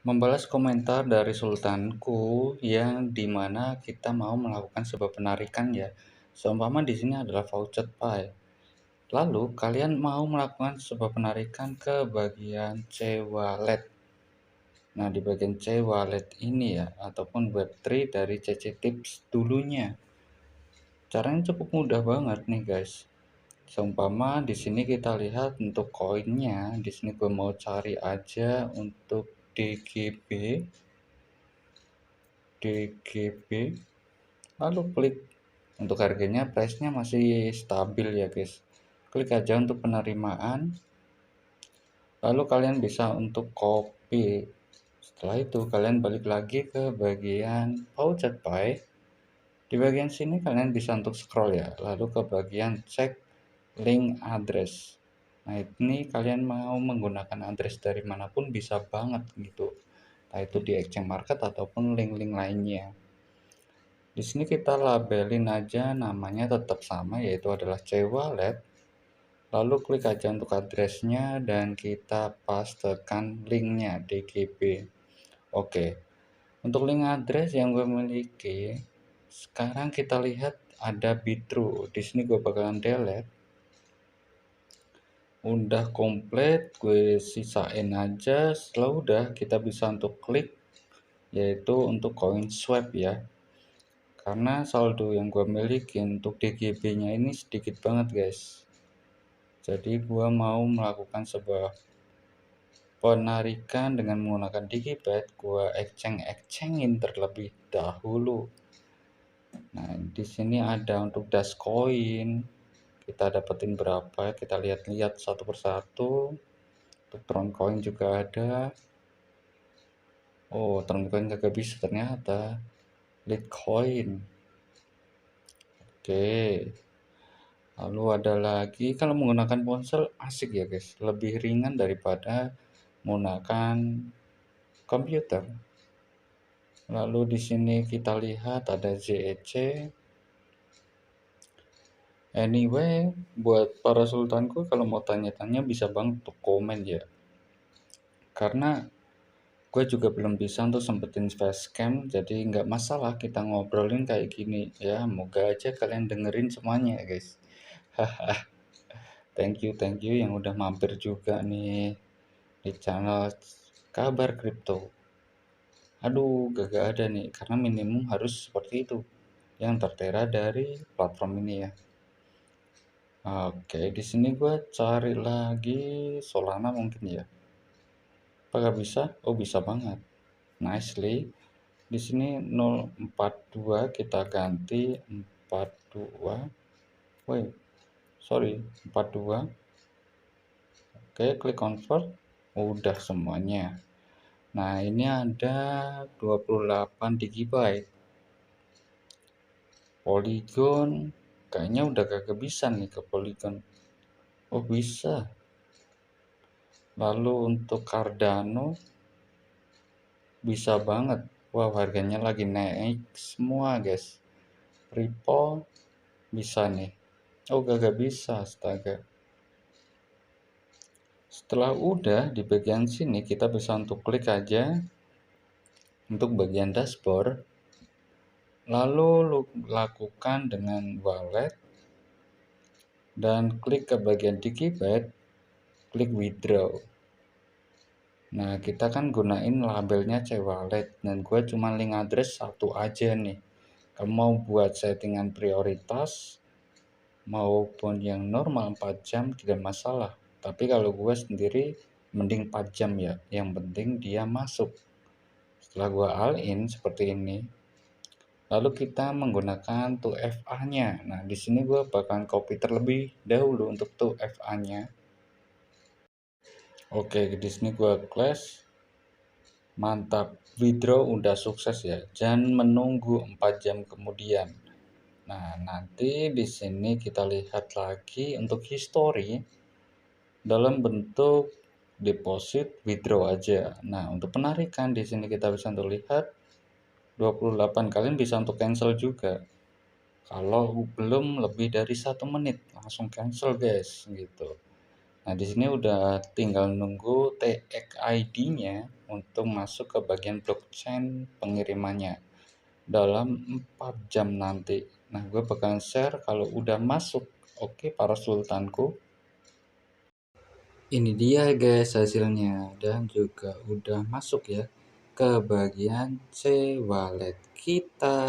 Membalas komentar dari sultanku yang dimana kita mau melakukan sebuah penarikan ya. Seumpama di sini adalah voucher Pi. Lalu kalian mau melakukan sebuah penarikan ke bagian C-Wallet. Nah, di bagian C-Wallet ini ya ataupun Web3 dari CC Tips dulunya. Caranya cukup mudah banget nih, guys. Seumpama di sini kita lihat untuk koinnya, di sini gue mau cari aja untuk DGB, DGB, lalu klik untuk harganya, price-nya masih stabil ya guys. Klik aja untuk penerimaan, lalu kalian bisa untuk copy. Setelah itu kalian balik lagi ke bagian voucher Pi. Di bagian sini kalian bisa untuk scroll ya, lalu ke bagian cek link address. Nah, ini kalian mau menggunakan address dari manapun bisa banget gitu. Nah, itu di exchange market ataupun link-link lainnya. Di sini kita labelin aja namanya tetap sama, yaitu adalah C-Wallet. Lalu klik aja untuk addressnya dan kita pastekan linknya DGB. Oke, untuk link address yang gue miliki, sekarang kita lihat ada Bitrue. Di sini gue bakalan delete. Udah komplit, gue sisain aja. Setelah udah, kita bisa untuk klik, yaitu untuk coin swap ya. Karena saldo yang gue miliki untuk DGB-nya ini sedikit banget guys. Jadi gue mau melakukan sebuah penarikan dengan menggunakan Digibyte. Gue exchange-in terlebih dahulu. Nah, di sini ada untuk Dascoin. Kita dapetin berapa? Kita lihat-lihat satu persatu. Untuk Troncoin juga ada. Oh, Troncoin kagak bisa ternyata. Litecoin. Oke. Lalu ada lagi, kalau menggunakan ponsel asik ya guys, lebih ringan daripada menggunakan komputer. Lalu di sini kita lihat ada ZEC. Anyway, buat para sultanku kalau mau tanya-tanya bisa banget untuk komen ya. Karena gue juga belum bisa untuk sempetin facecam, jadi nggak masalah kita ngobrolin kayak gini ya. Moga aja kalian dengerin semuanya ya guys. Thank you yang udah mampir juga nih di channel Kabar Kripto. Aduh, gak ada nih, karena minimum harus seperti itu yang tertera dari platform ini ya. Oke, di sini gue cari lagi Solana mungkin ya. Apakah bisa? Oh, bisa banget. Nicely. Di sini 042 kita ganti 42. Wait, sorry, 42. Oke, klik convert. Udah semuanya. Nah, ini ada 28 GB. Polygon kayaknya udah kagak bisa nih ke Polygon. Oh, bisa. Lalu untuk Cardano bisa banget. Wow, harganya lagi naik semua, guys. Ripple bisa nih. Oh, kagak bisa, astaga. Setelah udah di bagian sini kita bisa untuk klik aja untuk bagian dashboard. Lalu lakukan dengan wallet dan klik ke bagian Digibyte, klik withdraw. Nah, kita kan gunain labelnya C-Wallet dan gue cuma link address satu aja nih. Kamu mau buat settingan prioritas maupun yang normal 4 jam tidak masalah. Tapi kalau gue sendiri mending 4 jam ya. Yang penting dia masuk. Setelah gue all in seperti ini, lalu kita menggunakan 2FA-nya. Nah, di sini gue bakalan copy terlebih dahulu untuk 2FA-nya. Oke, di sini gue clash. Mantap, withdraw udah sukses ya. Jangan menunggu 4 jam kemudian. Nah, nanti di sini kita lihat lagi untuk history dalam bentuk deposit withdraw aja. Nah, untuk penarikan di sini kita bisa untuk lihat 28, kalian bisa untuk cancel juga. Kalau belum lebih dari 1 menit langsung cancel guys gitu. Nah, di sini udah tinggal nunggu TX ID-nya untuk masuk ke bagian blockchain pengirimannya dalam 4 jam nanti. Nah, gue bakalan share kalau udah masuk. Oke, para sultanku. Ini dia guys hasilnya dan juga udah masuk ya ke bagian C-wallet kita.